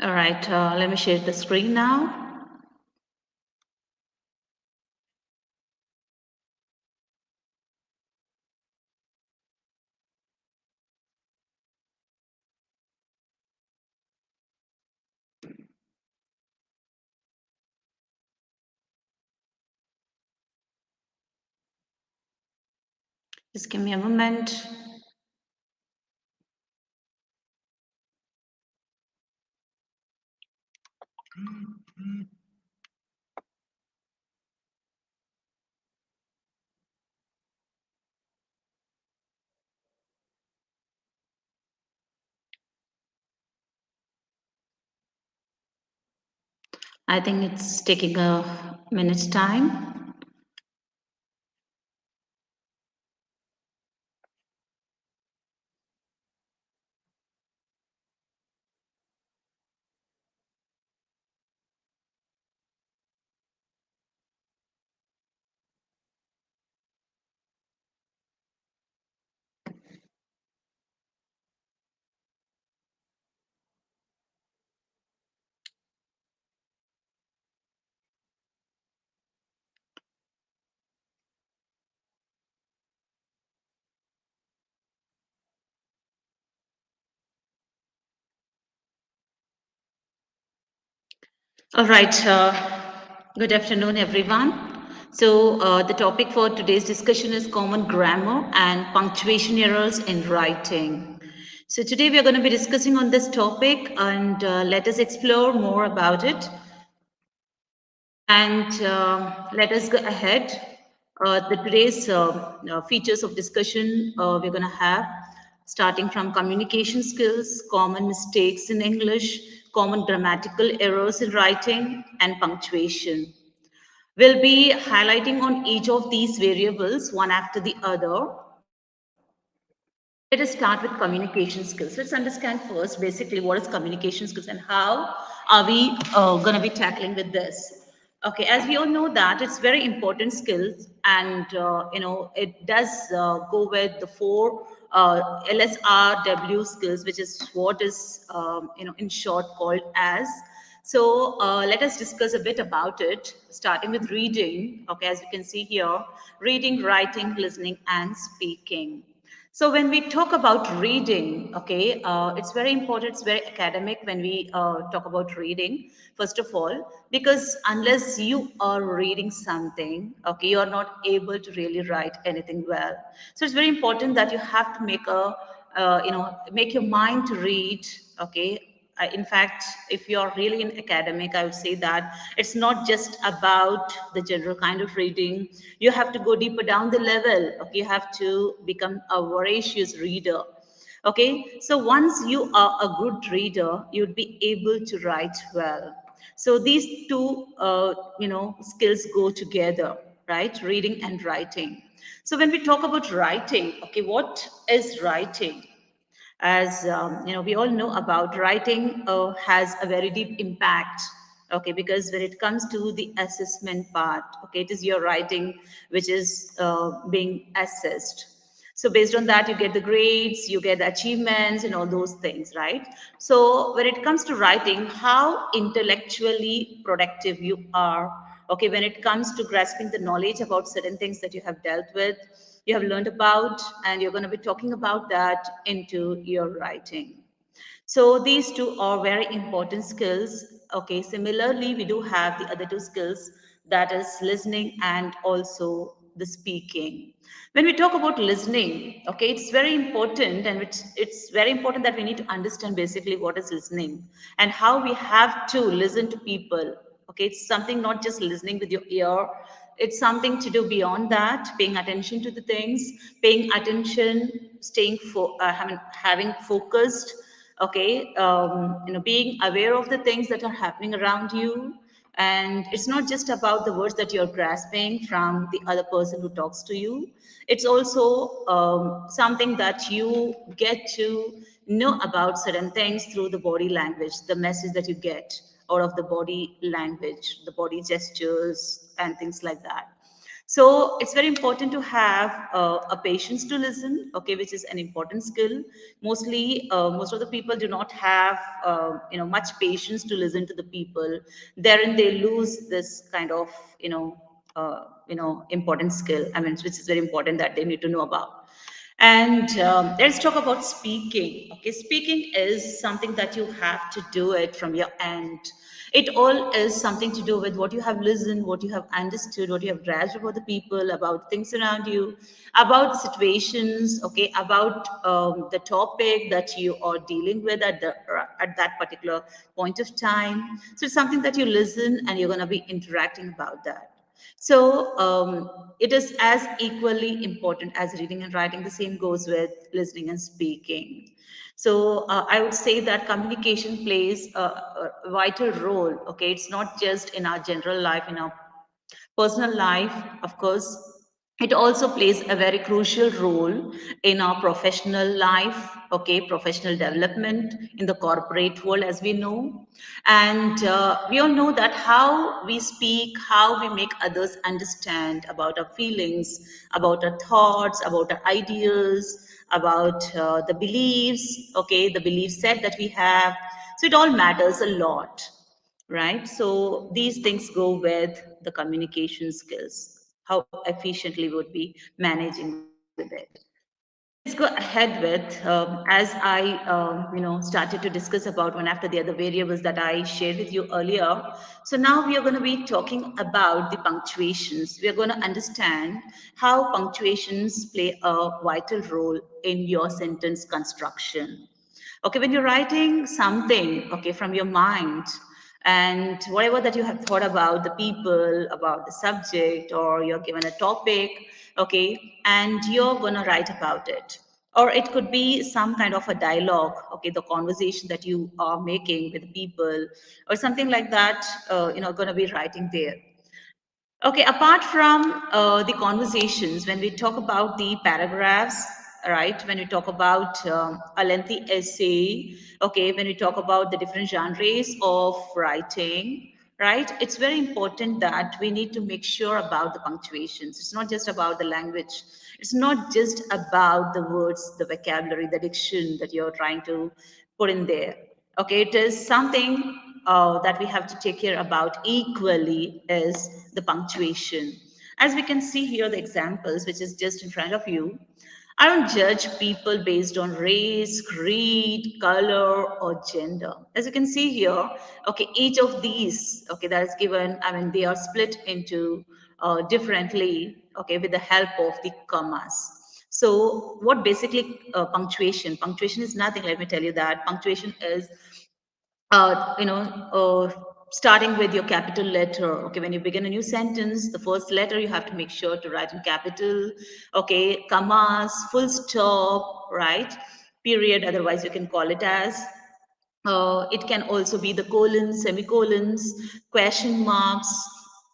All right, let me share the screen now. Just give me a moment. I think it's taking a minute's time. All right, good afternoon, everyone. So, the topic for today's discussion is common grammar and punctuation errors in writing. So, today we are going to be discussing on this topic and let us explore more about it. And let us go ahead. The today's features of discussion we're going to have, starting from communication skills, common mistakes in English, common grammatical errors in writing, and punctuation. We'll be highlighting on each of these variables one after the other. Let us start with communication skills. Let's understand first, basically, what is communication skills and how are we going to be tackling with this. Okay, as we all know that it's very important skills, and it does go with the four LSRW skills, which is what is in short called as. So let us discuss a bit about it, starting with reading. Okay, as you can see here, reading, writing, listening, and speaking. So when we talk about reading, okay, it's very important, it's very academic when we talk about reading, first of all, because unless you are reading something, okay, you're not able to really write anything well. So it's very important that you have to make your mind to read, okay. In fact, if you're really in academic, I would say that it's not just about the general kind of reading. You have to go deeper down the level. Okay, you have to become a voracious reader. Okay, so once you are a good reader, you'd be able to write well. So these two, skills go together, right? Reading and writing. So when we talk about writing, okay, what is writing? As we all know about writing has a very deep impact, okay, because when it comes to the assessment part, okay, it is your writing which is being assessed. So based on that, you get the grades, you get the achievements and all those things, right? So when it comes to writing, how intellectually productive you are, okay, when it comes to grasping the knowledge about certain things that you have dealt with, you have learned about, and you're going to be talking about that into your writing. So these two are very important skills. Okay, similarly, we do have the other two skills, that is listening and also the speaking. When we talk about listening, okay, it's very important, and it's very important that we need to understand basically what is listening and how we have to listen to people. Okay, it's something not just listening with your ear, it's something to do beyond that, paying attention to the things, paying attention, having focused, okay, being aware of the things that are happening around you. And it's not just about the words that you're grasping from the other person who talks to you. It's also something that you get to know about certain things through the body language, the message that you get out of the body language, the body gestures and things like that. So it's very important to have a patience to listen, okay, which is an important skill. Mostly, most of the people do not have, much patience to listen to the people. Therein, they lose this kind of, important skill. I mean, which is very important that they need to know about. And let's talk about speaking. Okay, speaking is something that you have to do it from your end. It all is something to do with what you have listened, what you have understood, what you have grasped about the people, about things around you, about situations. Okay, about the topic that you are dealing with at that particular point of time. So it's something that you listen and you're going to be interacting about that. So it is as equally important as reading and writing. The same goes with listening and speaking. So I would say that communication plays a vital role. Okay, it's not just in our general life, in our personal life, of course. It also plays a very crucial role in our professional life, okay, professional development in the corporate world, as we know. And we all know that how we speak, how we make others understand about our feelings, about our thoughts, about our ideas, about the beliefs, okay, the belief set that we have. So it all matters a lot, right? So these things go with the communication skills, how efficiently we would be managing with it. So let's go ahead with, as I, started to discuss about one after the other variables that I shared with you earlier. So now we are going to be talking about the punctuations. We are going to understand how punctuations play a vital role in your sentence construction. Okay, when you're writing something, okay, from your mind, and whatever that you have thought about the people, about the subject, or you're given a topic, okay, and you're gonna write about it. Or it could be some kind of a dialogue, okay, the conversation that you are making with people, or something like that, gonna be writing there. Okay, apart from the conversations, when we talk about the paragraphs, right, when we talk about a lengthy essay, okay, when we talk about the different genres of writing, right, it's very important that we need to make sure about the punctuations. It's not just about the language, it's not just about the words, the vocabulary, the diction that you're trying to put in there. Okay, it is something that we have to take care about equally is the punctuation. As we can see here, the examples, which is just in front of you, I don't judge people based on race, creed, color, or gender. As you can see here, okay, each of these, okay, that is given, I mean, they are split into differently, okay, with the help of the commas. So, what basically punctuation? Punctuation is nothing. Let me tell you that punctuation is starting with your capital letter. Okay, when you begin a new sentence, the first letter you have to make sure to write in capital. Okay, commas, full stop, right? Period. Otherwise, you can call it as. It can also be the colons, semicolons, question marks,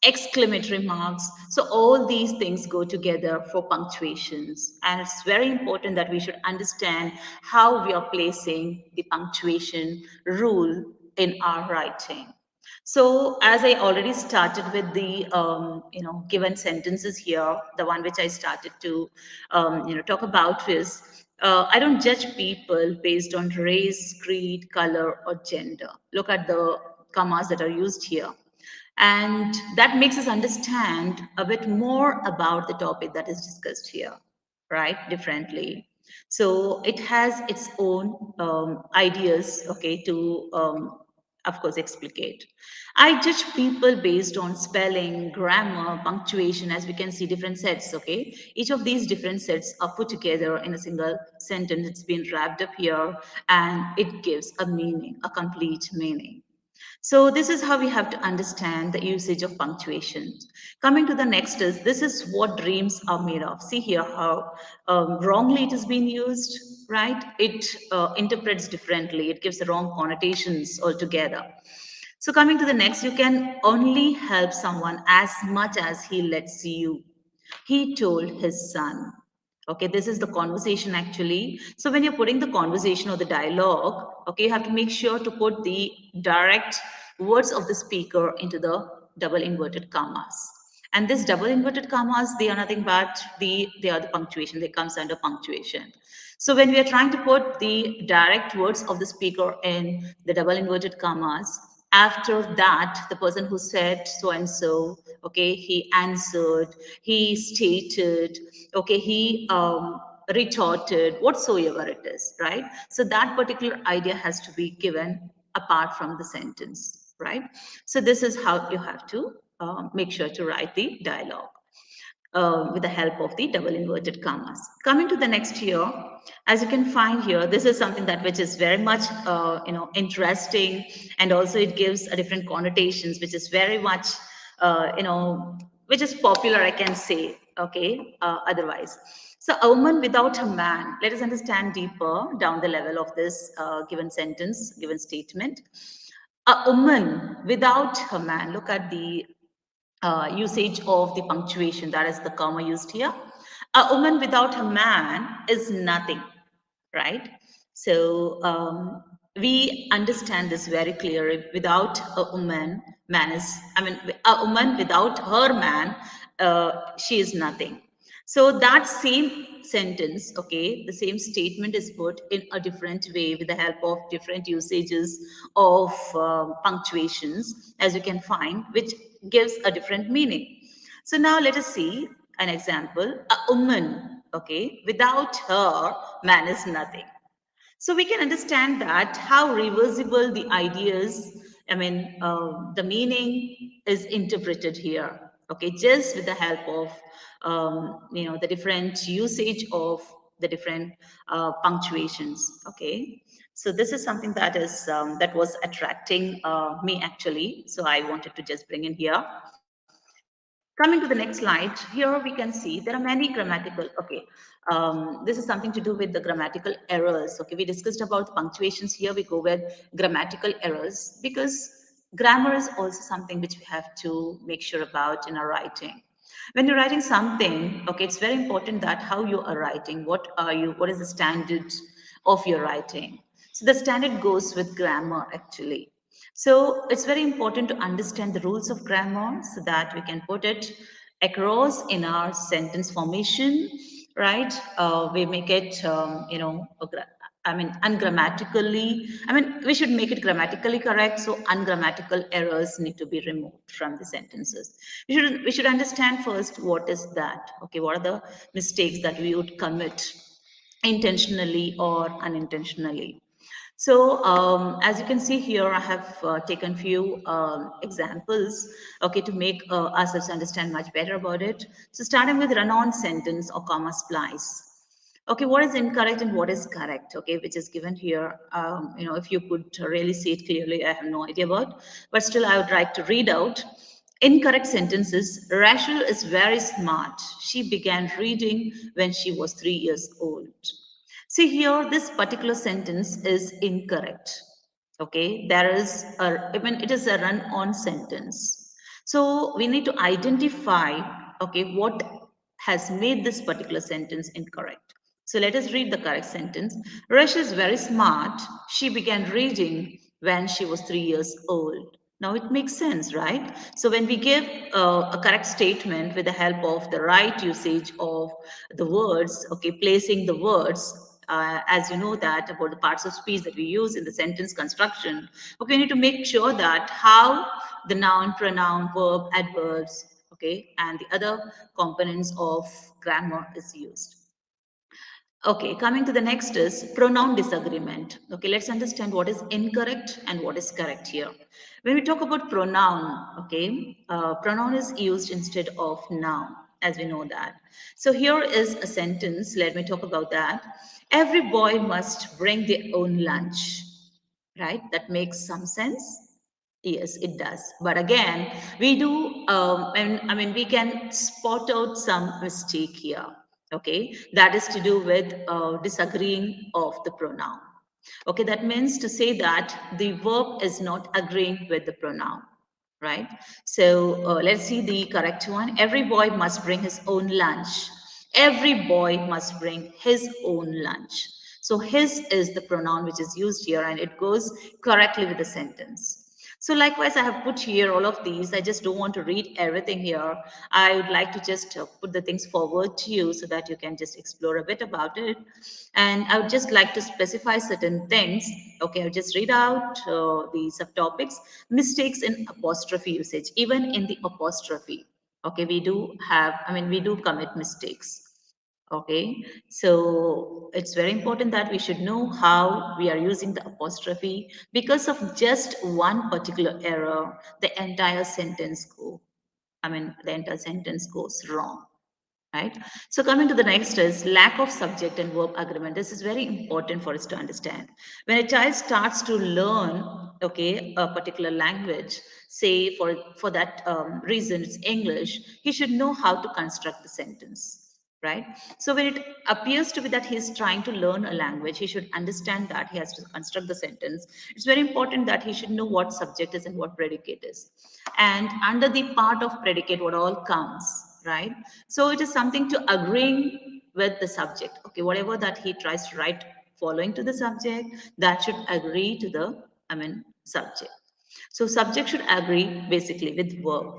exclamatory marks. So all these things go together for punctuations. And it's very important that we should understand how we are placing the punctuation rule in our writing. So as I already started with the given sentences here, the one which I started to talk about is I don't judge people based on race, creed, color, or gender. Look at the commas that are used here. And that makes us understand a bit more about the topic that is discussed here, right? Differently. So it has its own ideas, okay, to of course explicate. I judge people based on spelling, grammar, punctuation, as we can see different sets, okay? Each of these different sets are put together in a single sentence. It's been wrapped up here and it gives a meaning, a complete meaning. So this is how we have to understand the usage of punctuation. Coming to the next is, this is what dreams are made of. See here how wrongly it is being used, right? It interprets differently. It gives the wrong connotations altogether. So coming to the next, you can only help someone as much as he lets you. He told his son. Okay, this is the conversation actually. So when you're putting the conversation or the dialogue, okay, you have to make sure to put the direct words of the speaker into the double inverted commas. And this double inverted commas, they are nothing but they are the punctuation. They comes under punctuation. So when we are trying to put the direct words of the speaker in the double inverted commas, after that, the person who said so and so, okay, he answered, he stated, okay, he retorted, whatsoever it is, right? So that particular idea has to be given apart from the sentence, right? So this is how you have to make sure to write the dialogue with the help of the double inverted commas. Coming to the next here, as you can find here, this is something that which is very much interesting, and also it gives a different connotations, which is very much which is popular, I can say. Okay, otherwise. So a woman without a man. Let us understand deeper down the level of this given sentence, given statement. A woman without a man. Look at the usage of the punctuation, that is the comma used here. A woman without a man is nothing, right? So we understand this very clearly. Without a woman, man is, I mean, a woman without her man, she is nothing. So that same sentence, okay, the same statement is put in a different way with the help of different usages of punctuations, as you can find, which gives a different meaning. So now let us see an example. A woman, okay, without her, man is nothing. So we can understand that how reversible the ideas, I mean, the meaning is interpreted here. Okay, just with the help of the different usage of the different punctuations. Okay, so this is something that is that was attracting me actually. So I wanted to just bring in here. Coming to the next slide, here we can see there are many grammatical, okay, this is something to do with the grammatical errors. Okay, we discussed about punctuations. Here we go with grammatical errors, because grammar is also something which we have to make sure about in our writing. When you're writing something, okay, it's very important that how you are writing, what is the standard of your writing. So the standard goes with grammar actually. So it's very important to understand the rules of grammar so that we can put it across in our sentence formation, right? We make it, ungrammatically. I mean, we should make it grammatically correct. So ungrammatical errors need to be removed from the sentences. We should understand first what is that. Okay, what are the mistakes that we would commit intentionally or unintentionally. So as you can see here, I have taken few examples, okay, to make ourselves understand much better about it. So starting with run-on sentence or comma splice. Okay, what is incorrect and what is correct? Okay, which is given here. If you could really see it clearly, I have no idea about, but still I would like to read out. Incorrect sentences. Rachel is very smart. She began reading when she was 3 years old. See here, this particular sentence is incorrect. Okay, even it is a run-on sentence. So we need to identify, okay, what has made this particular sentence incorrect. So let us read the correct sentence. Rush is very smart. She began reading when she was 3 years old. Now it makes sense, right? So when we give a correct statement with the help of the right usage of the words, okay, placing the words, as you know that about the parts of speech that we use in the sentence construction, okay, we need to make sure that how the noun, pronoun, verb, adverbs, okay, and the other components of grammar is used. Okay, coming to the next is pronoun disagreement. Okay, let's understand what is incorrect and what is correct here. When we talk about pronoun, okay, pronoun is used instead of noun, as we know that. So here is a sentence, let me talk about that. Every boy must bring their own lunch, right? That makes some sense. Yes, it does. But again, we do, and I mean, we can spot out some mistake here. Okay, that is to do with disagreeing of the pronoun. Okay, that means to say that the verb is not agreeing with the pronoun, right? So let's see the correct one. Every boy must bring his own lunch. Every boy must bring his own lunch. So his is the pronoun which is used here, and it goes correctly with the sentence. So likewise, I have put here all of these. I just don't want to read everything here. I would like to just put the things forward to you so that you can just explore a bit about it. And I would just like to specify certain things. Okay, I'll just read out the subtopics. Mistakes in apostrophe usage, even in the apostrophe. Okay, we do have, I mean, we do commit mistakes. Okay, so it's very important that we should know how we are using the apostrophe. Because of just one particular error, the entire sentence the entire sentence goes wrong, right? So coming to the next is lack of subject and verb agreement. This is very important for us to understand. When a child starts to learn, okay, a particular language, say for that reason it's English, he should know how to construct the sentence, right? So when it appears to be that he's trying to learn a language, he should understand that he has to construct the sentence. It's very important that he should know what subject is and what predicate is, and under the part of predicate what all comes, right? So it is something to agreeing with the subject. Okay, whatever that he tries to write following to the subject, that should agree to the, subject. So subject should agree basically with verb.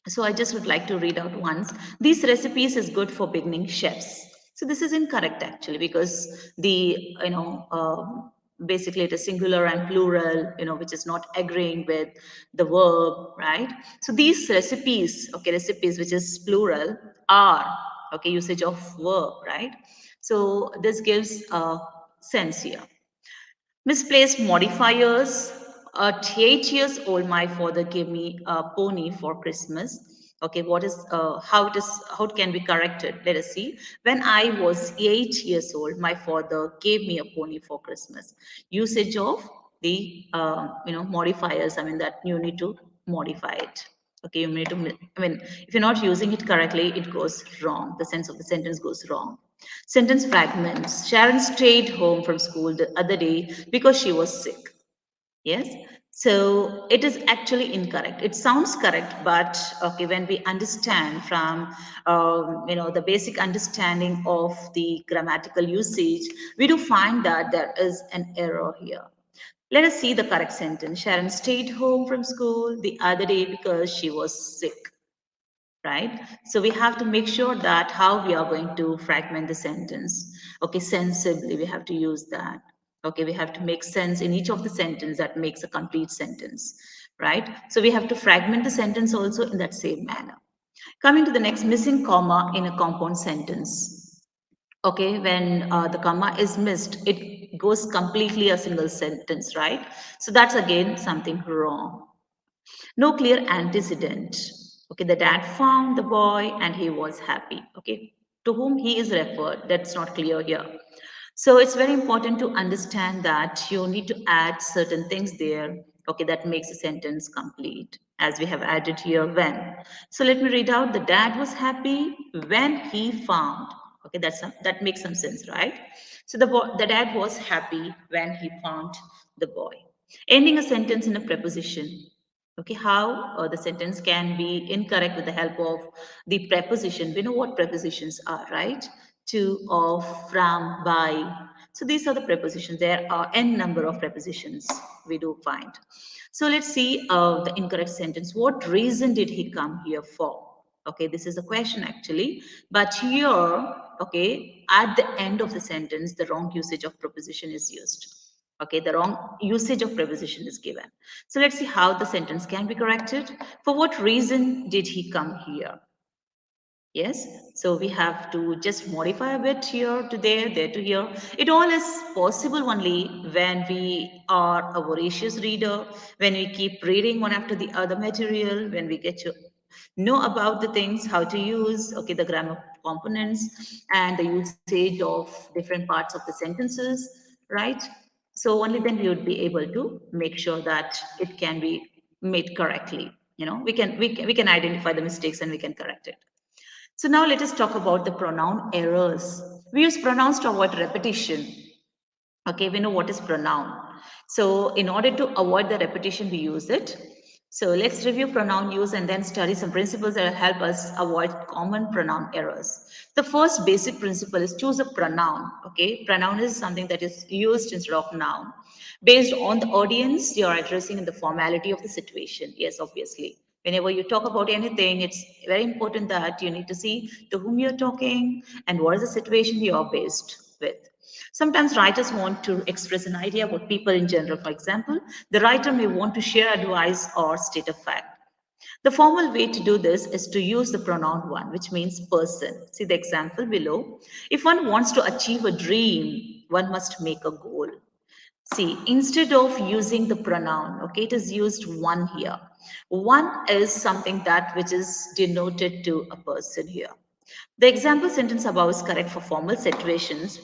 So I just would like to read out once. These recipes is good for beginning chefs. So this is incorrect actually, because the, basically it is singular and plural, which is not agreeing with the verb, right? So these recipes, okay, recipes, which is plural, are, okay, usage of verb, right? So this gives a sense here. Misplaced modifiers. 8 years old, my father gave me a pony for Christmas. Okay, what is how it can be corrected? Let us see. When I was 8 years old, my father gave me a pony for Christmas. Usage of the modifiers. I mean that you need to modify it. Okay, you need to. I mean, if you're not using it correctly, it goes wrong. The sense of the sentence goes wrong. Sentence fragments. Sharon stayed home from school the other day because she was sick. Yes. So it is actually incorrect. It sounds correct, but okay, when we understand from the basic understanding of the grammatical usage, we do find that there is an error here. Let us see the correct sentence. Sharon stayed home from school the other day because she was sick, right? So we have to make sure that how we are going to fragment the sentence. Okay, sensibly, we have to use that. Okay, we have to make sense in each of the sentence that makes a complete sentence, right? So we have to fragment the sentence also in that same manner. Coming to the next, missing comma in a compound sentence. Okay, when the comma is missed, it goes completely a single sentence, right? So that's again something wrong. No clear antecedent. Okay, the dad found the boy and he was happy. Okay, to whom he is referred, that's not clear here. So it's very important to understand that you need to add certain things there, okay, that makes a sentence complete, as we have added here when. So let me read out. The dad was happy when he found. Okay, that makes some sense, right? So the dad was happy when he found the boy. Ending a sentence in a preposition. Okay, how the sentence can be incorrect with the help of the preposition. We know what prepositions are, right? To, of, from, by. So these are the prepositions. There are n number of prepositions we do find. So let's see the incorrect sentence. What reason did he come here for? Okay, this is a question actually. But here, okay, at the end of the sentence, the wrong usage of preposition is used. Okay, the wrong usage of preposition is given. So let's see how the sentence can be corrected. For what reason did he come here? Yes, so we have to just modify a bit here to there to here. It all is possible only when we are a voracious reader, when we keep reading one after the other material, when we get to know about the things, how to use, okay, the grammar components and the usage of different parts of the sentences, right? So only then we would be able to make sure that it can be made correctly. We can identify the mistakes and we can correct it. So now let us talk about the pronoun errors. We use pronouns to avoid repetition. Okay, we know what is pronoun. So in order to avoid the repetition, we use it. So let's review pronoun use and then study some principles that will help us avoid common pronoun errors. The first basic principle is choose a pronoun. Okay, pronoun is something that is used instead of noun based on the audience you are addressing and the formality of the situation. Yes, obviously. Whenever you talk about anything, it's very important that you need to see to whom you're talking and what is the situation you're based with. Sometimes writers want to express an idea about people in general. For example, the writer may want to share advice or state a fact. The formal way to do this is to use the pronoun one, which means person. See the example below. If one wants to achieve a dream, one must make a goal. See, instead of using the pronoun, okay, it is used one here. One is something that which is denoted to a person here. The example sentence above is correct for formal situations.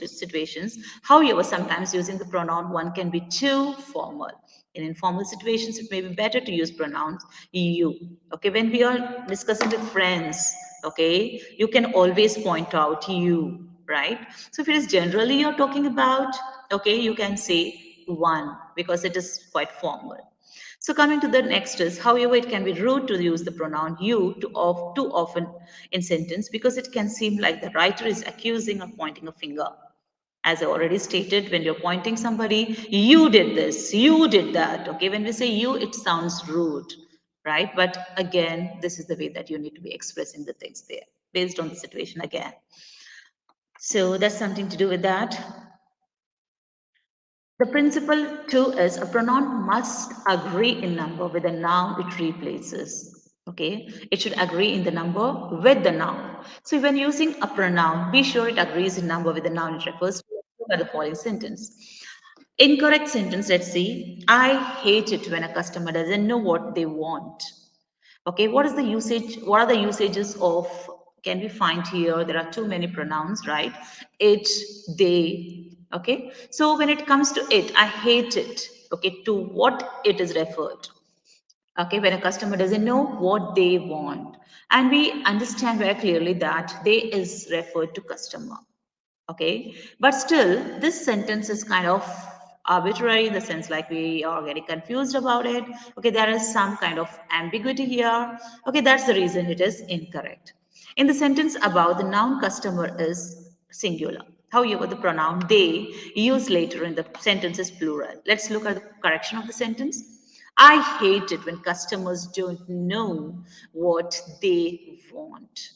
However, sometimes using the pronoun one can be too formal. In informal situations, it may be better to use pronouns you. Okay, when we are discussing with friends, okay, you can always point out you, right? So if it is generally you're talking about, okay, you can say one because it is quite formal. So coming to the next is, however, it can be rude to use the pronoun you too often in sentence because it can seem like the writer is accusing or pointing a finger. As I already stated, when you're pointing somebody, you did this, you did that. Okay, when we say you, it sounds rude, right? But again, this is the way that you need to be expressing the things there based on the situation again. So that's something to do with that. The principle two is a pronoun must agree in number with the noun it replaces. Okay, it should agree in the number with the noun. So when using a pronoun, be sure it agrees in number with the noun it refers to. Look at the following sentence. Incorrect sentence, let's see. I hate it when a customer doesn't know what they want. Okay, what is the usage? What are the usages of? Can we find here? There are too many pronouns, right? It, they. Okay, so when it comes to it, I hate it. Okay, to what it is referred. Okay, when a customer doesn't know what they want, and we understand very clearly that they is referred to customer. Okay, but still this sentence is kind of arbitrary in the sense like we are getting confused about it. Okay, there is some kind of ambiguity here. Okay, that's the reason it is incorrect. In the sentence above, the noun customer is singular. However, the pronoun they used later in the sentence is plural. Let's look at the correction of the sentence. I hate it when customers don't know what they want,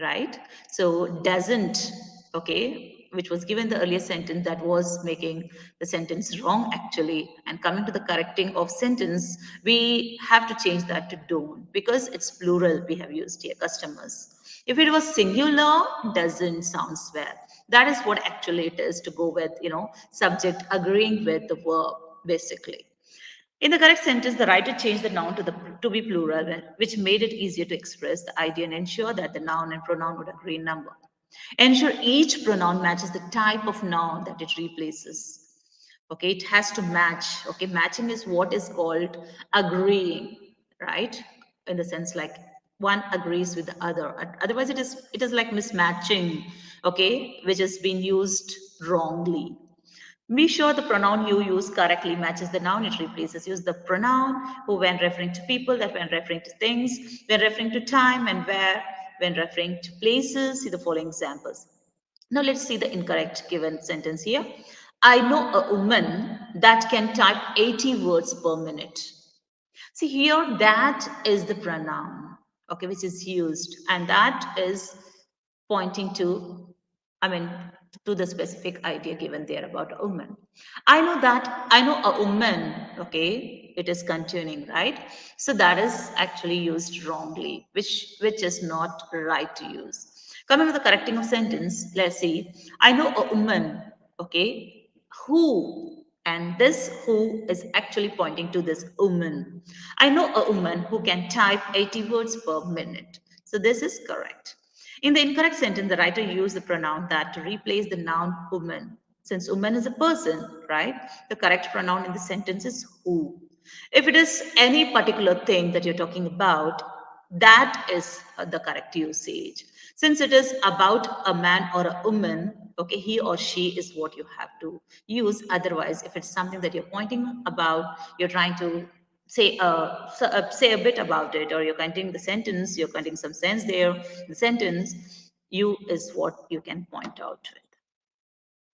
right? So doesn't, okay, which was given the earlier sentence that was making the sentence wrong actually. And coming to the correcting of sentence, we have to change that to don't because it's plural we have used here, customers. If it was singular, doesn't sounds well. That is what actually it is to go with, subject agreeing with the verb, basically. In the correct sentence, the writer changed the noun to be plural, which made it easier to express the idea and ensure that the noun and pronoun would agree in number. Ensure each pronoun matches the type of noun that it replaces. Okay, it has to match. Okay, matching is what is called agreeing, right? In the sense like one agrees with the other. Otherwise, it is like mismatching. Okay, which is being used wrongly. Be sure the pronoun you use correctly matches the noun it replaces. Use the pronoun who when referring to people, that when referring to things, when referring to time and where, when referring to places. See the following examples. Now let's see the incorrect given sentence here. I know a woman that can type 80 words per minute. See here, that is the pronoun, okay, which is used, and that is pointing to, I mean, to the specific idea given there about a woman. I know a woman, okay, it is continuing, right? So that is actually used wrongly, which is not right to use. Coming to the correcting of sentence, let's see. I know a woman, okay, who, and this who is actually pointing to this woman. I know a woman who can type 80 words per minute. So this is correct. In the incorrect sentence, the writer used the pronoun that to replace the noun woman. Since woman is a person, right? The correct pronoun in the sentence is who. If it is any particular thing that you're talking about, that is the correct usage. Since it is about a man or a woman, okay, he or she is what you have to use. Otherwise, if it's something that you're pointing about, you're trying to say a bit about it, or you're continuing the sentence, you're continuing some sense there. The sentence, you is what you can point out with.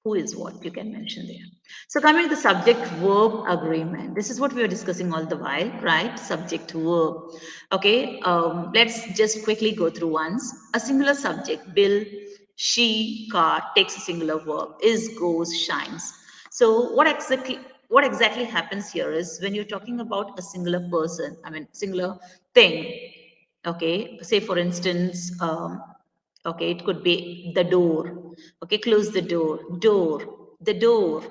Who is what you can mention there. So coming to the subject verb agreement, this is what we were discussing all the while, right? Subject verb. Okay, let's just quickly go through once. A singular subject, bill, she, car, takes a singular verb, is, goes, shines. So what exactly happens here is when you're talking about a singular person, I mean singular thing. Okay, say for instance, okay, it could be the door. Okay, close the door. The door,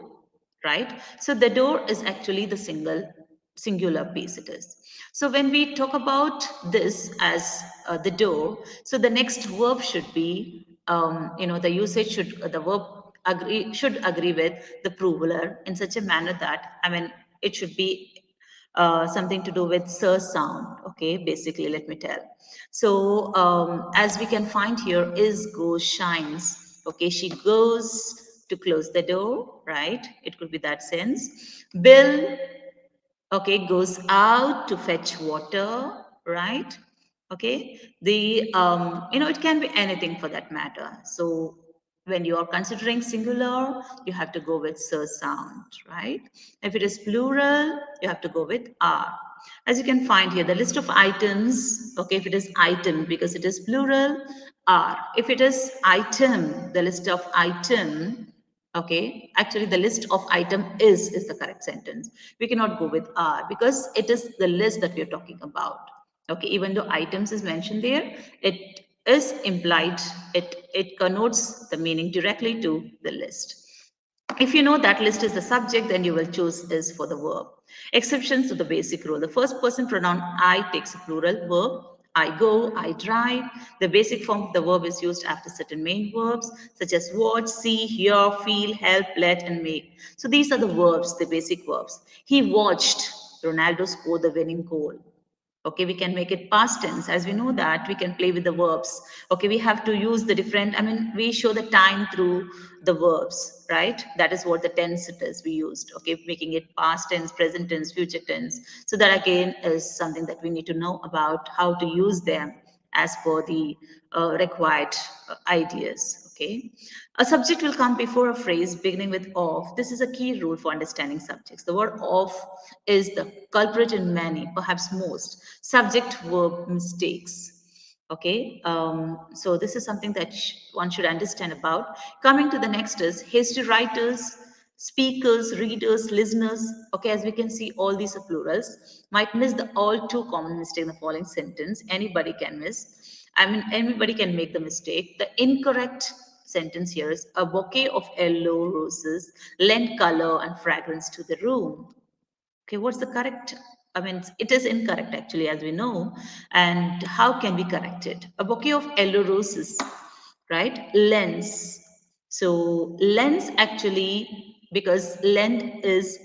right? So the door is actually the singular piece it is. So when we talk about this as the door, so the next verb should be, the usage should, the verb should agree with the plural in such a manner that, I mean, it should be something to do with sir sound. Okay, basically, let me tell. So as we can find here, is, goes, shines. Okay, she goes to close the door, right? It could be that sense. Bill, okay, goes out to fetch water, right? Okay, the it can be anything for that matter. So when you are considering singular, you have to go with sir sound, right? If it is plural, you have to go with are. As you can find here, the list of items, okay, if it is item because it is plural, are. If it is item, the list of item, okay, actually the list of item is the correct sentence. We cannot go with are because it is the list that we are talking about. Okay, even though items is mentioned there, it is implied, it connotes the meaning directly to the list. If you know that list is the subject, then you will choose is for the verb. Exceptions to the basic rule. The first person pronoun I takes a plural verb. I go, I drive. The basic form of the verb is used after certain main verbs such as watch, see, hear, feel, help, let, and make. So these are the verbs, the basic verbs. He watched Ronaldo score the winning goal. Okay, we can make it past tense. As we know that, we can play with the verbs. Okay, we have to use the different, I mean, we show the time through the verbs, right? That is what the tense it is we used. Okay, making it past tense, present tense, future tense. So that again is something that we need to know about how to use them as per the required ideas. Okay, a subject will come before a phrase beginning with of. This is a key rule for understanding subjects. The word of is the culprit in many, perhaps most, subject verb mistakes. Okay, so this is something that one should understand about. Coming to the next is history writers, speakers, readers, listeners. Okay, as we can see, all these are plurals. Might miss the all too common mistake in the following sentence. Anybody can miss. I mean, anybody can make the mistake. The incorrect sentence here is a bouquet of yellow roses lend color and fragrance to the room. Okay, what's the correct? I mean, it is incorrect actually, as we know. And how can we correct it? A bouquet of yellow roses, right? Lens. So lens actually, because lend is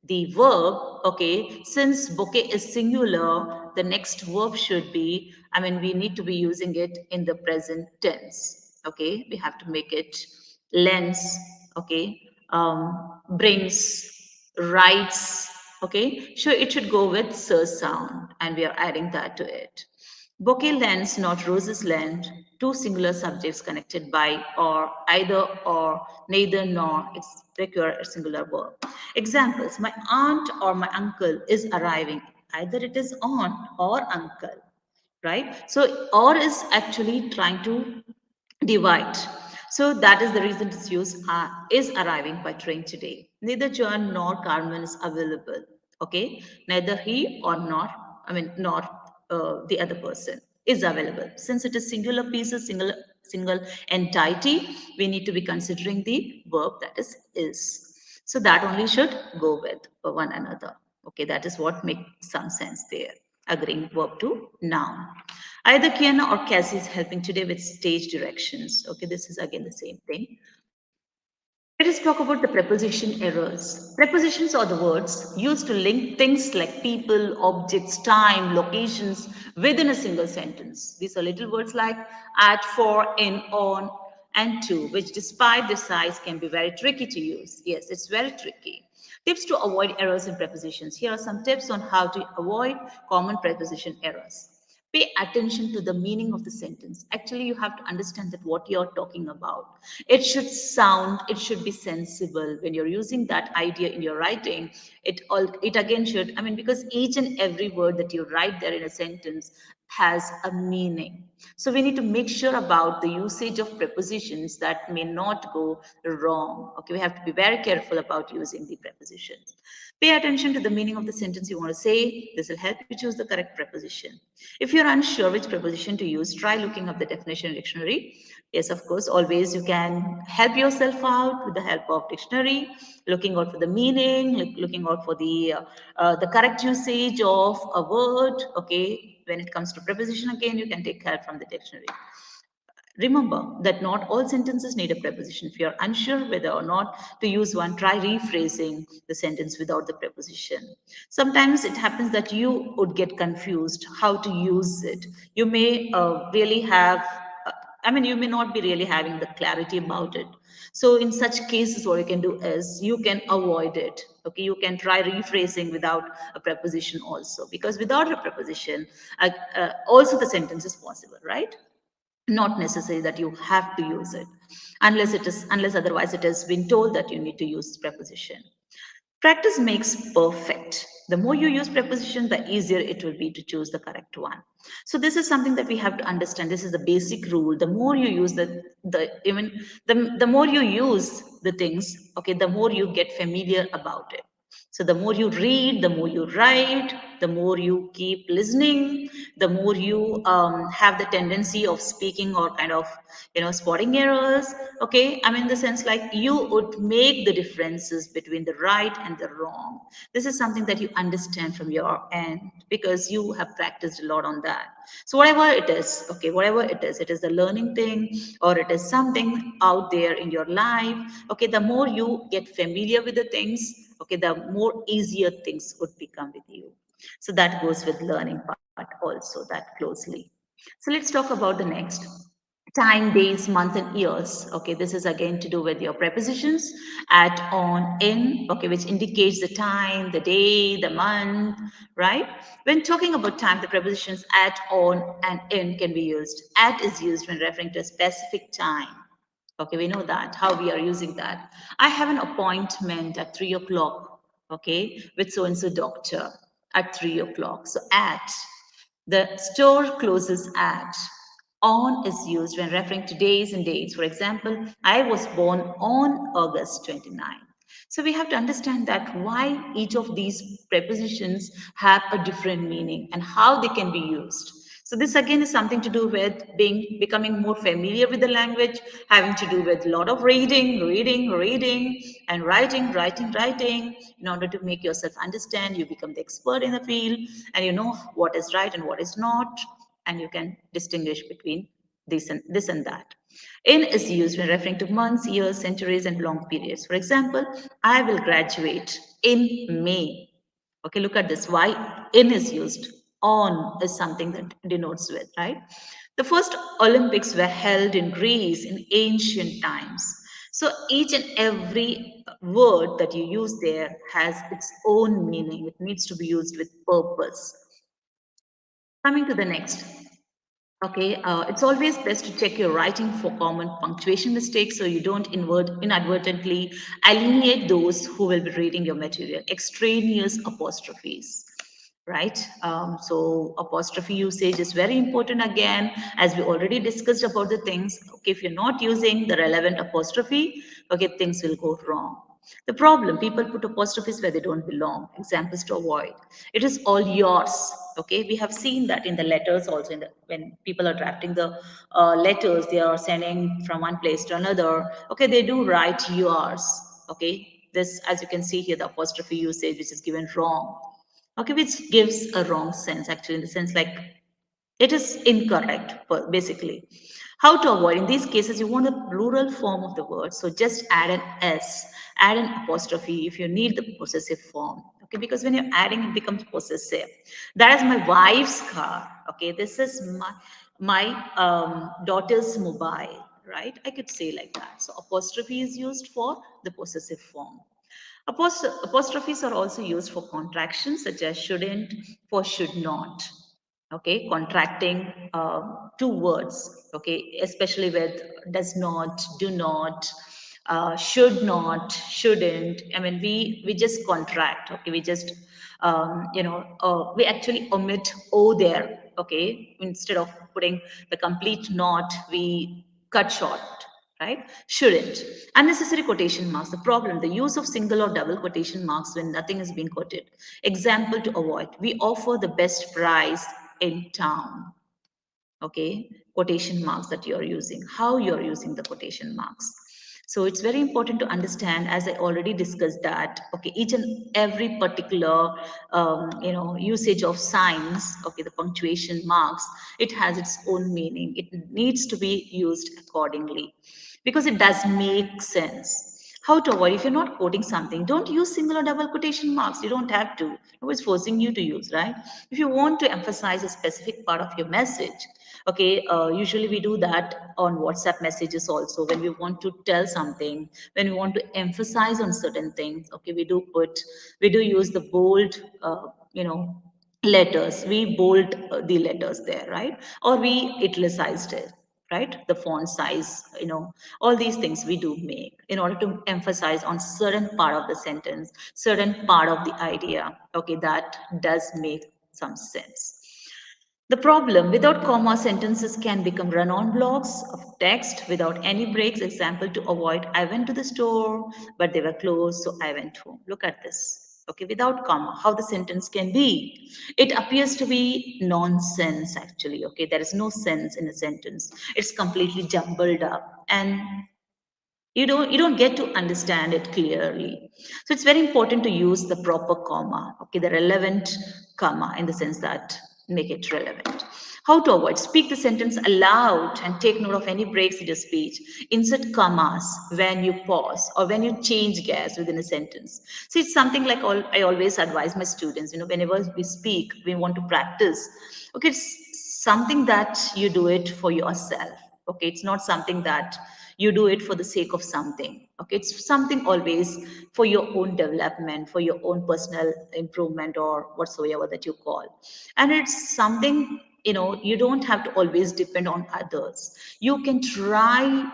the verb, okay, since bouquet is singular, the next verb should be, I mean, we need to be using it in the present tense. Okay, we have to make it lens, okay, brings, writes, okay, sure, it should go with sir sound, and we are adding that to it. Bouquet lends, not roses lend, two singular subjects connected by or either or neither nor require a singular verb. Examples: my aunt or my uncle is arriving. Either it is aunt or uncle, right? So or is actually trying to divide. So that is the reason it's used is arriving by train today. Neither John nor Carmen is available. Okay, neither he or nor, I mean, nor the other person is available. Since it is singular pieces, single entity, we need to be considering the verb that is. So that only should go with one another. Okay, that is what makes some sense there. Agreeing verb to noun. Either Kiana or Cassie is helping today with stage directions. Okay, this is again the same thing. Let us talk about the preposition errors. Prepositions are the words used to link things like people, objects, time, locations within a single sentence. These are little words like at, for, in, on, and to, which despite their size can be very tricky to use. Yes, it's very tricky. Tips to avoid errors in prepositions. Here are some tips on how to avoid common preposition errors. Pay attention to the meaning of the sentence. Actually, you have to understand that what you're talking about. It should sound, it should be sensible when you're using that idea in your writing. It again should, I mean, because each and every word that you write there in a sentence has a meaning. So we need to make sure about the usage of prepositions that may not go wrong. Okay, we have to be very careful about using the preposition. Pay attention to the meaning of the sentence you want to say. This will help you choose the correct preposition. If you're unsure which preposition to use, try looking up the definition in dictionary. Yes, of course, always you can help yourself out with the help of dictionary, looking out for the meaning, looking out for the correct usage of a word. Okay, when it comes to preposition, again, you can take help from the dictionary. Remember that not all sentences need a preposition. If you're unsure whether or not to use one, try rephrasing the sentence without the preposition. Sometimes it happens that you would get confused how to use it. You may really have, I mean, you may not be really having the clarity about it. So, in such cases, what you can do is you can avoid it. Okay, you can try rephrasing without a preposition also, because without a preposition, also the sentence is possible, right? Not necessary that you have to use it unless otherwise it has been told that you need to use preposition. Practice makes perfect. The more you use preposition, the easier it will be to choose the correct one. So this is something that we have to understand. This is the basic rule. The more you use the even the more you use the things, okay, the more you get familiar about it. So the more you read, the more you write, the more you keep listening, the more you have the tendency of speaking or kind of, spotting errors. Okay, I mean, in the sense like you would make the differences between the right and the wrong. This is something that you understand from your end because you have practiced a lot on that. So whatever it is, okay, whatever it is the learning thing or it is something out there in your life. Okay, the more you get familiar with the things, okay, the more easier things would become with you. So that goes with learning part also that closely. So let's talk about the next. Time, days, month, and years. Okay, this is again to do with your prepositions at, on, in, okay, which indicates the time, the day, the month, right? When talking about time, the prepositions at, on, and in can be used. At is used when referring to a specific time. Okay, we know that, how we are using that. I have an appointment at 3 o'clock, okay, with so and so doctor at 3 o'clock. So at, the store closes at. On is used when referring to days and dates. For example, I was born on August 29. So we have to understand that why each of these prepositions have a different meaning and how they can be used. So this again is something to do with becoming more familiar with the language, having to do with a lot of reading, and writing in order to make yourself understand. You become the expert in the field and you know what is right and what is not, and you can distinguish between this and that. In is used when referring to months, years, centuries, and long periods. For example, I will graduate in May. Okay, look at this. Why in is used? On is something that denotes with, right? The first Olympics were held in Greece in ancient times. So each and every word that you use there has its own meaning. It needs to be used with purpose. Coming to the next. Okay, it's always best to check your writing for common punctuation mistakes so you don't inadvertently alienate those who will be reading your material. Extraneous apostrophes, right? So apostrophe usage is very important again, as we already discussed about the things. Okay, if you're not using the relevant apostrophe, okay, things will go wrong. The problem, people put apostrophes where they don't belong. Examples to avoid. It is all yours. Okay, we have seen that in the letters also. When people are drafting the letters, they are sending from one place to another. Okay, they do write yours. Okay, this, as you can see here, the apostrophe usage, which is given wrong. Okay, which gives a wrong sense actually, in the sense like it is incorrect, basically. How to avoid? In these cases, you want a plural form of the word. So just add an S, add an apostrophe if you need the possessive form. Okay, because when you're adding, it becomes possessive. That is my wife's car. Okay, this is my daughter's mobile, right? I could say like that. So apostrophe is used for the possessive form. Apostrophes are also used for contractions such as shouldn't for should not. Okay, contracting two words. Okay, especially with does not, do not, should not, shouldn't. I mean, we just contract. Okay, we just we actually omit o there. Okay, instead of putting the complete not, we cut short, right? Shouldn't. Unnecessary quotation marks. The problem, the use of single or double quotation marks when nothing is being quoted. Example to avoid. We offer the best price in town. Okay, quotation marks that you're using, how you're using the quotation marks. So it's very important to understand, as I already discussed, that okay, each and every particular usage of signs, okay, the punctuation marks, it has its own meaning. It needs to be used accordingly because it does make sense. How to avoid? If you're not quoting something, don't use single or double quotation marks. You don't have to. Nobody's forcing you to use, right? If you want to emphasize a specific part of your message, okay, usually we do that on WhatsApp messages also when we want to tell something, when we want to emphasize on certain things. Okay, we do use the bold, letters. We bold the letters there, right? Or we italicized it, right? The font size, all these things we do make in order to emphasize on certain part of the sentence, certain part of the idea. Okay, that does make some sense. The problem, without comma, sentences can become run on blocks of text without any breaks. Example to avoid, I went to the store, but they were closed, so I went home. Look at this. Okay, without comma, how the sentence can be. It appears to be nonsense, actually. Okay, there is no sense in a sentence, it's completely jumbled up. And you don't get to understand it clearly. So it's very important to use the proper comma, okay, the relevant comma, in the sense that make it relevant. How to avoid? Speak the sentence aloud and take note of any breaks in your speech. Insert commas when you pause or when you change gas within a sentence. See, it's something like I always advise my students, whenever we speak, we want to practice. Okay, it's something that you do it for yourself. Okay, it's not something that you do it for the sake of something. Okay, it's something always for your own development, for your own personal improvement, or whatsoever that you call. And it's something, you don't have to always depend on others. You can try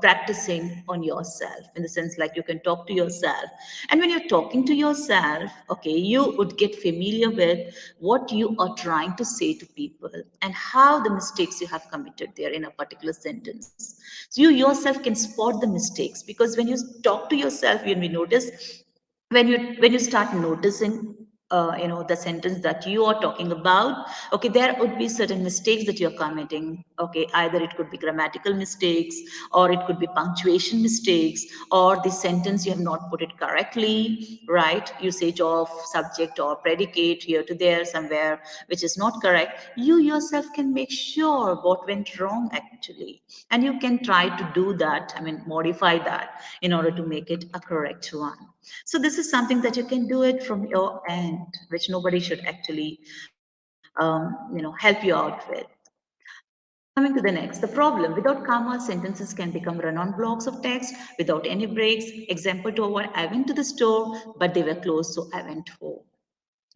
practicing on yourself, in the sense like you can talk to yourself. And when you're talking to yourself, okay, you would get familiar with what you are trying to say to people and how the mistakes you have committed there in a particular sentence. So you yourself can spot the mistakes, because when you talk to yourself, when we notice, when you start noticing the sentence that you are talking about, okay, there would be certain mistakes that you're committing. Okay, either it could be grammatical mistakes, or it could be punctuation mistakes, or the sentence you have not put it correctly, right? Usage of subject or predicate here to there somewhere, which is not correct. You yourself can make sure what went wrong actually, and you can try to do that, I mean modify that, in order to make it a correct one. So this is something that you can do it from your end, which nobody should actually, help you out with. Coming to the next, the problem, without commas, sentences can become run-on blocks of text without any breaks. Example to avoid, I went to the store, but they were closed, so I went home.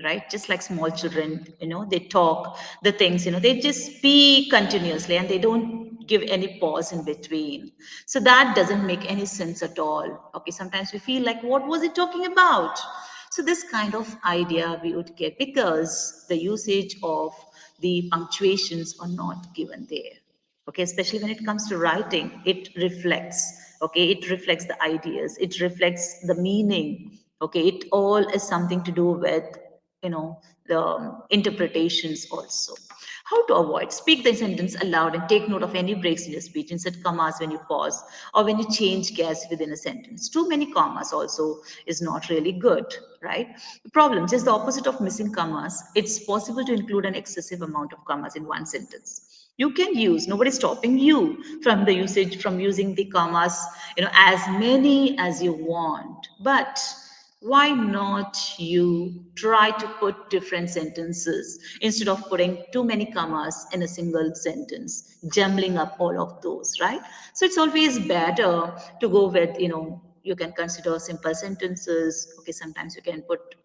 Right? Just like small children, they talk the things, they just speak continuously and they don't give any pause in between. So that doesn't make any sense at all. Okay, sometimes we feel like, what was it talking about? So this kind of idea we would get because the usage of the punctuations are not given there. Okay, especially when it comes to writing, it reflects. Okay, it reflects the ideas, it reflects the meaning. Okay, it all is something to do with the interpretations also. How to avoid? Speak the sentence aloud and take note of any breaks in your speech. Insert commas when you pause or when you change gas within a sentence. Too many commas also is not really good, right? The problem, just the opposite of missing commas. It's possible to include an excessive amount of commas in one sentence. You can use, nobody's stopping you from the usage, from using the commas, as many as you want. But why not you try to put different sentences instead of putting too many commas in a single sentence, jumbling up all of those, right? So it's always better to go with, you can consider simple sentences. Okay, sometimes you can put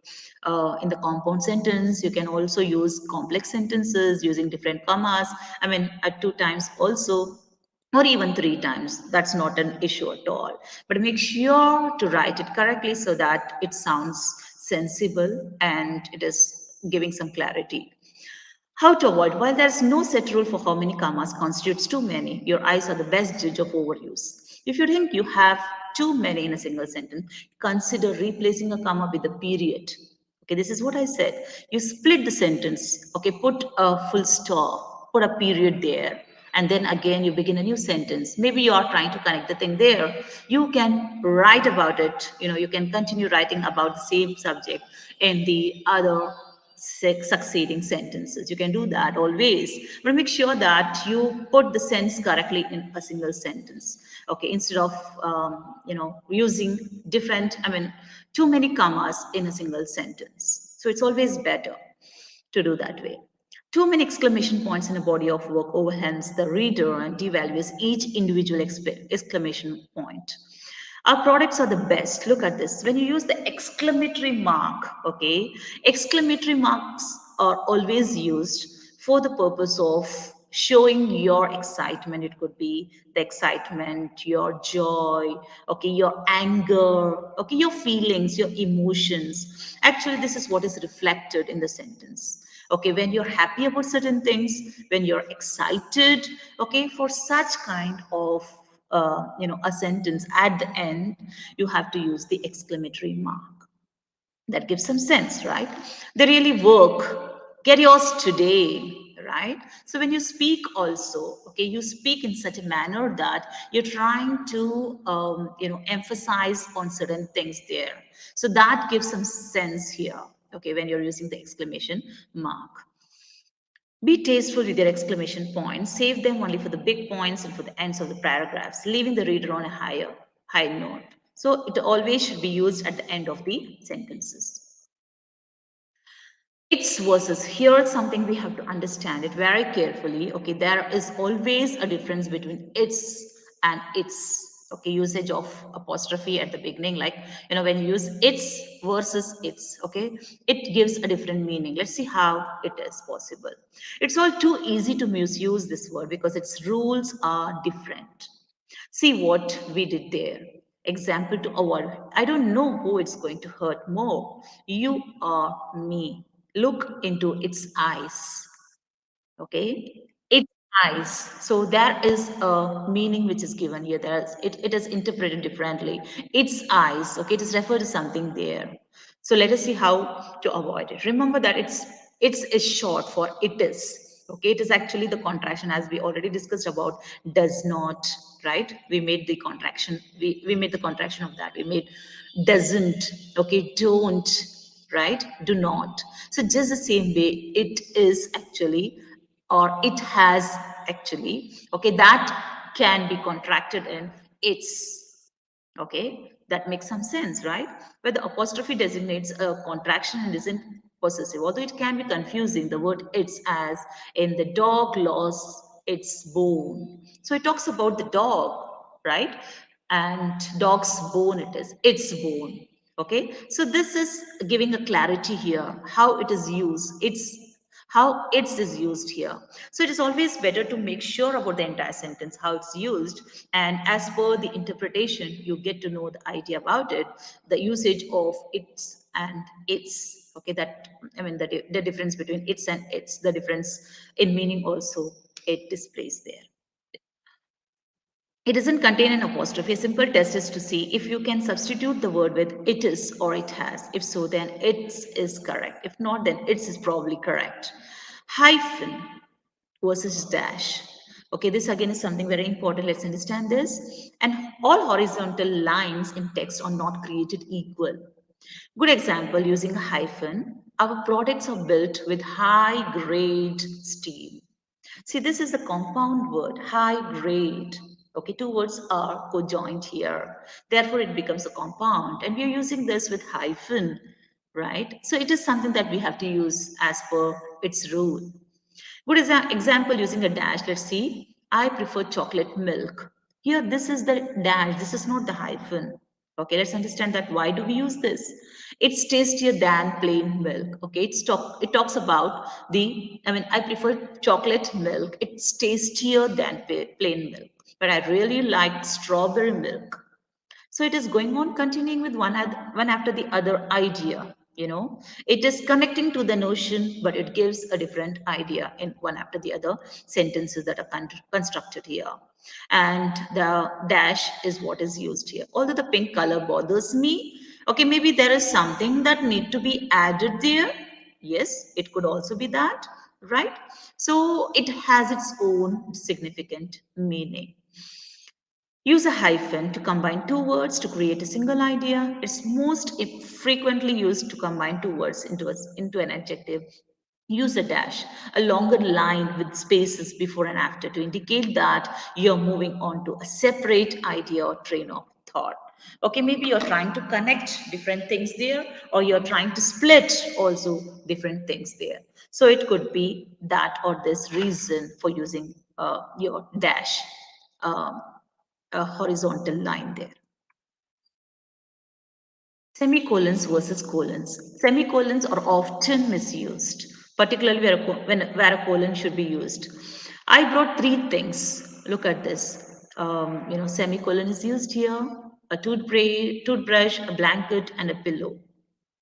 in the compound sentence. You can also use complex sentences using different commas. I mean, at two times also, or even three times. That's not an issue at all. But make sure to write it correctly so that it sounds sensible and it is giving some clarity. How to avoid? While there's no set rule for how many commas constitutes too many, your eyes are the best judge of overuse. If you think you have too many in a single sentence, consider replacing a comma with a period. Okay, this is what I said. You split the sentence. Okay, put a full stop, put a period there, and then again you begin a new sentence. Maybe you are trying to connect the thing there. You can write about it. You can continue writing about the same subject in the other succeeding sentences. You can do that always, but make sure that you put the sense correctly in a single sentence. Okay, instead of using different, I mean, too many commas in a single sentence. So it's always better to do that way. Too many exclamation points in a body of work overwhelms the reader and devalues each individual exclamation point. Our products are the best. Look at this. When you use the exclamatory mark, okay, exclamatory marks are always used for the purpose of showing your excitement. It could be the excitement, your joy, okay, your anger, okay, your feelings, your emotions. Actually, this is what is reflected in the sentence. Okay, when you're happy about certain things, when you're excited, okay, for such kind of a sentence at the end, you have to use the exclamatory mark. That gives some sense, right? They really work. Get yours today, right? So when you speak also, okay, you speak in such a manner that you're trying to emphasize on certain things there. So that gives some sense here, okay, when you're using the exclamation mark. Be tasteful with your exclamation points. Save them only for the big points and for the ends of the paragraphs, leaving the reader on a high note. So it always should be used at the end of the sentences. It's versus here something we have to understand it very carefully. Okay, there is always a difference between it's and its. Okay, usage of apostrophe at the beginning, like when you use it's versus its, okay, it gives a different meaning. Let's see how it is possible. It's all too easy to misuse this word because its rules are different. See what we did there. Example to avoid. I don't know who it's going to hurt more, you or me. Look into its eyes. Okay, its eyes. So there is a meaning which is given here. It is interpreted differently. Its eyes. Okay, it is referred to something there. So let us see how to avoid it. Remember that it's is short for it is. Okay, it is actually the contraction as we already discussed about does not, right? We made the contraction. We made the contraction of that. We made doesn't. Okay, don't, right? Do not. So just the same way, it is actually, or it has actually, okay, that can be contracted in its. Okay, that makes some sense, right? Where the apostrophe designates a contraction and isn't possessive, although it can be confusing, the word it's, as in the dog lost its bone. So it talks about the dog, right? And dog's bone, it is its bone. Okay, so this is giving a clarity here how it is used. It's how it's is used here. So it is always better to make sure about the entire sentence, how it's used. And as per the interpretation, you get to know the idea about it, the usage of it's and its. Okay, that, I mean, the difference between it's and its, the difference in meaning also, it displays there. It doesn't contain an apostrophe. A simple test is to see if you can substitute the word with it is or it has. If so, then its is correct. If not, then its is probably correct. Hyphen versus dash. Okay, this again is something very important. Let's understand this. And all horizontal lines in text are not created equal. Good example using a hyphen. Our products are built with high grade steel. See, this is the compound word, high grade. Okay, two words are cojoined here. Therefore, it becomes a compound. And we are using this with hyphen, right? So it is something that we have to use as per its rule. Good example using a dash. Let's see. I prefer chocolate milk. Here, this is the dash. This is not the hyphen. Okay, let's understand that why do we use this? It's tastier than plain milk. Okay, it talks about I mean, I prefer chocolate milk. It's tastier than plain milk. But I really like strawberry milk. So it is going on, continuing with one after the other idea. It is connecting to the notion, but it gives a different idea in one after the other sentences that are constructed here. And the dash is what is used here. Although the pink color bothers me, okay, maybe there is something that need to be added there. Yes, it could also be that, right? So it has its own significant meaning. Use a hyphen to combine two words to create a single idea. It's most frequently used to combine two words into an adjective. Use a dash, a longer line with spaces before and after to indicate that you're moving on to a separate idea or train of thought. Okay, maybe you're trying to connect different things there, or you're trying to split also different things there. So it could be that or this reason for using your dash. Um, a horizontal line there. Semicolons versus colons. Semicolons are often misused, particularly where a colon should be used. I brought three things. Look at this. Semicolon is used here, a toothbrush, a blanket, and a pillow,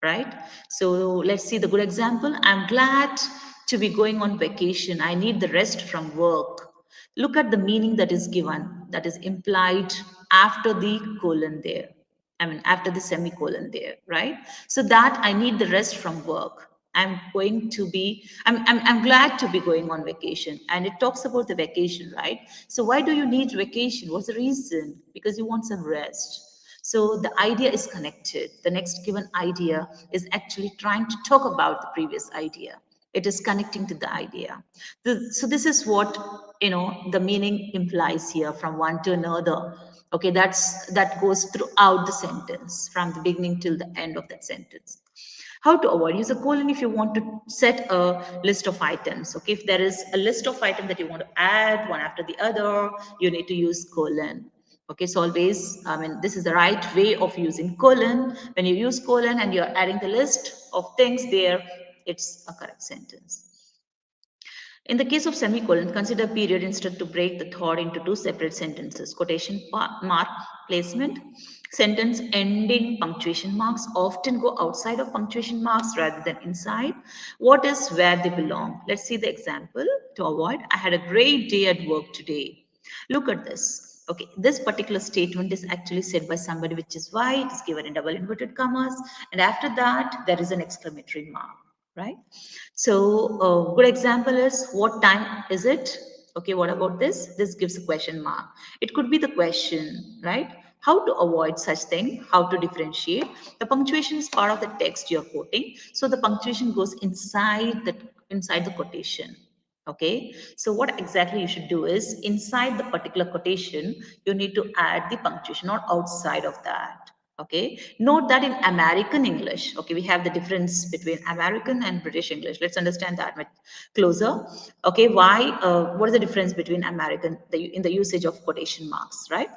right? So let's see the good example. I'm glad to be going on vacation. I need the rest from work. Look at the meaning that is given, that is implied after the colon there. I mean, after the semicolon there, right? So that I need the rest from work. I'm glad to be going on vacation. And it talks about the vacation, right? So why do you need vacation? What's the reason? Because you want some rest. So the idea is connected. The next given idea is actually trying to talk about the previous idea. It is connecting to the idea. So this is what the meaning implies here from one to another. Okay, that goes throughout the sentence from the beginning till the end of that sentence. How to avoid? Use a colon if you want to set a list of items. Okay, if there is a list of items that you want to add one after the other, you need to use colon. Okay, so always, I mean, this is the right way of using colon. When you use colon and you're adding the list of things there, it's a correct sentence. In the case of semicolon, consider period instead to break the thought into two separate sentences. Quotation mark placement. Sentence ending punctuation marks often go outside of punctuation marks rather than inside. What is where they belong? Let's see the example to avoid. I had a great day at work today. Look at this. Okay, this particular statement is actually said by somebody, which is why it is given in double inverted commas. And after that, there is an exclamatory mark, right? So a good example is what time is it? Okay, what about this? This gives a question mark. It could be the question, right? How to avoid such thing, how to differentiate. The punctuation is part of the text you're quoting. So the punctuation goes inside the quotation. Okay, so what exactly you should do is inside the particular quotation, you need to add the punctuation, not outside of that. Okay, note that in American English, okay, we have the difference between American and British English. Let's understand that much closer. Okay, why? What is the difference between in the usage of quotation marks, right?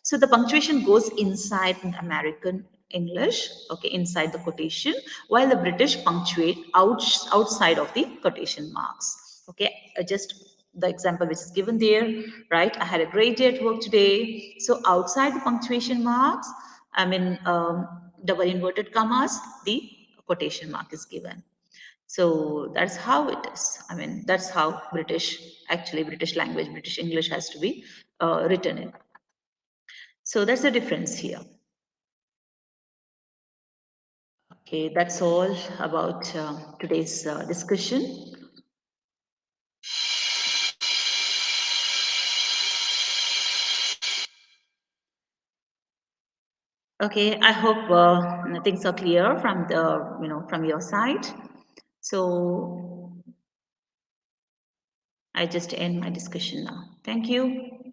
So the punctuation goes inside in American English, okay, inside the quotation, while the British punctuate outside of the quotation marks. Okay, just the example which is given there, right? I had a great day at work today. So outside the punctuation marks, I mean, double inverted commas, the quotation mark is given. So that's how it is. I mean, that's how British language, British English has to be written in. So that's the difference here. Okay, that's all about today's discussion. Okay, I hope things are clear from from your side. So I just end my discussion now. Thank you.